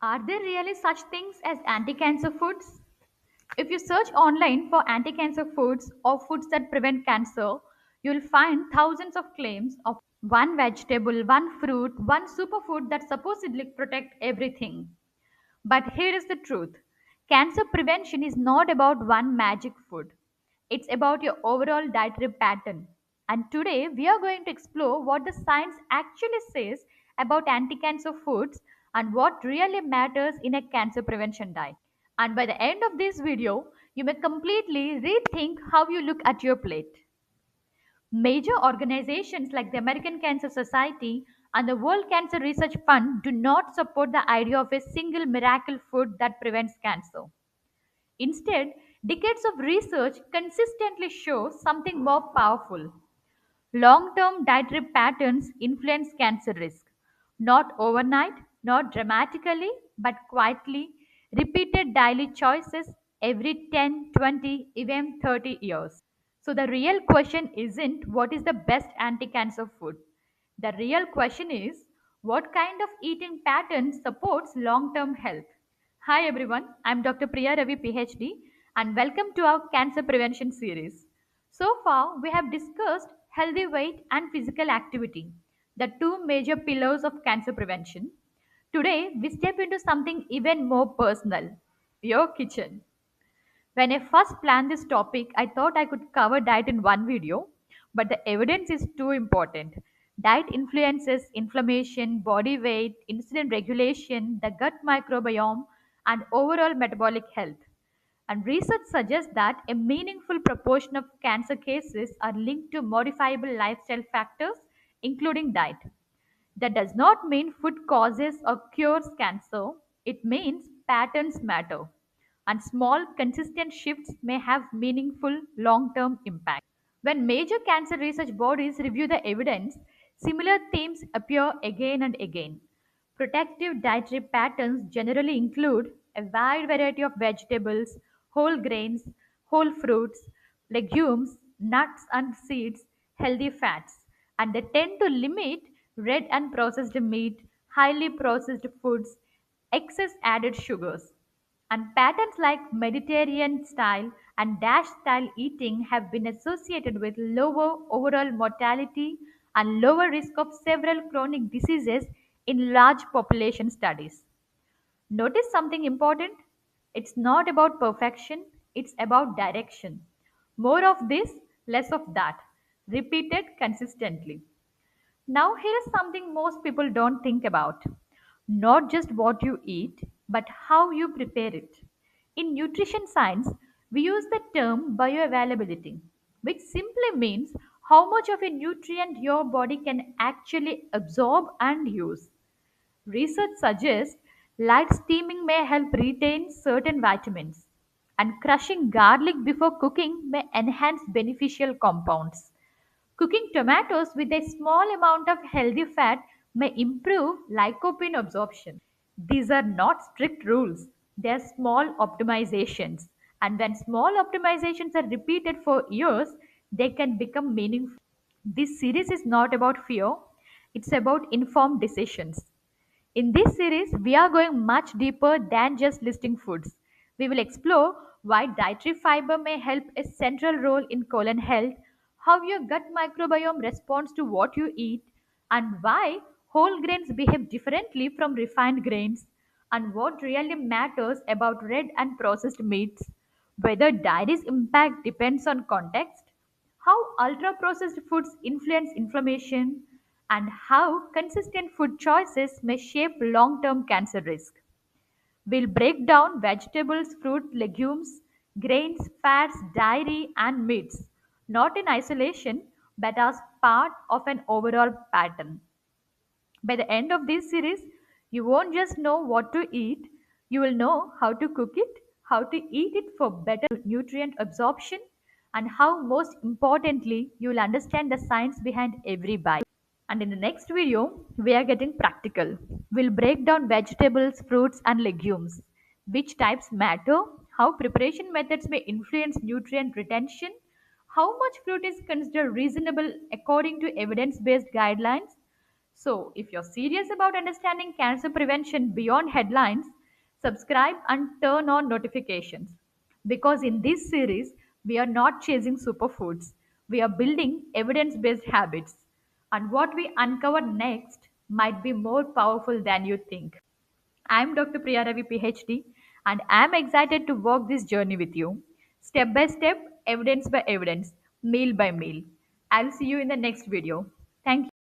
Are there really such things as anti cancer foods? If you search online for anti cancer foods or foods that prevent cancer, you'll find thousands of claims of one vegetable, one fruit, one superfood that supposedly protect everything. But here is the truth. Cancer prevention is not about one magic food. It's about your overall dietary pattern. And today we are going to explore what the science actually says about anti-cancer foods and what really matters in a cancer prevention diet. And by the end of this video, you may completely rethink how you look at your plate. Major organizations like the American Cancer Society and the World Cancer Research Fund do not support the idea of a single miracle food that prevents cancer. Instead, decades of research consistently show something more powerful. Long term dietary patterns influence cancer risk. Not overnight, not dramatically, but quietly, repeated daily choices every 10, 20, even 30 years. So, the real question isn't what is the best anti cancer food. The real question is what kind of eating pattern supports long term health. Hi everyone, I'm Dr. Priya Ravi, PhD, and welcome to our cancer prevention series. So far, we have discussed healthy weight and physical activity, the two major pillars of cancer prevention. Today, we step into something even more personal, your kitchen. When I first planned this topic, I thought I could cover diet in one video, but the evidence is too important. Diet influences inflammation, body weight, insulin regulation, the gut microbiome, and overall metabolic health. And research suggests that a meaningful proportion of cancer cases are linked to modifiable lifestyle factors, including diet. That does not mean food causes or cures cancer, it means patterns matter. And small, consistent shifts may have meaningful long term impact. When major cancer research bodies review the evidence, similar themes appear again and again. Protective dietary patterns generally include a wide variety of vegetables, whole grains, whole fruits, legumes, nuts and seeds, healthy fats, and they tend to limit red and processed meat, highly processed foods, excess added sugars. And patterns like Mediterranean style and Dash style eating have been associated with lower overall mortality and lower risk of several chronic diseases in large population studies. Notice something important? It's not about perfection, it's about direction. More of this, less of that, repeated consistently. Now, here is something most people don't think about not just what you eat, but how you prepare it. In nutrition science, we use the term bioavailability, which simply means how much of a nutrient your body can actually absorb and use. Research suggests light steaming may help retain certain vitamins, and crushing garlic before cooking may enhance beneficial compounds. Cooking tomatoes with a small amount of healthy fat may improve lycopene absorption. These are not strict rules, they are small optimizations. And when small optimizations are repeated for years, they can become meaningful. This series is not about fear, it's about informed decisions. In this series, we are going much deeper than just listing foods. We will explore why dietary fiber may help a central role in colon health, how your gut microbiome responds to what you eat, and why whole grains behave differently from refined grains, and what really matters about red and processed meats, whether dairy's impact depends on context, how ultra processed foods influence inflammation, and how consistent food choices may shape long term cancer risk. We'll break down vegetables, fruit, legumes, grains, fats, dairy, and meats, not in isolation, but as part of an overall pattern. By the end of this series, you won't just know what to eat, you will know how to cook it, how to eat it for better nutrient absorption, and how, most importantly, you will understand the science behind every bite. And in the next video, we are getting practical. We'll break down vegetables, fruits, and legumes, which types matter, how preparation methods may influence nutrient retention, how much fruit is considered reasonable according to evidence based guidelines. So, if you're serious about understanding cancer prevention beyond headlines, subscribe, and turn on notifications. Because in this series, we are not chasing superfoods, we are building evidence based habits. And what we uncover next might be more powerful than you think. I'm Dr. PriyaRavi, PhD, and I'm excited to walk this journey with you, step by step, evidence by evidence, meal by meal. I'll see you in the next video. Thank you.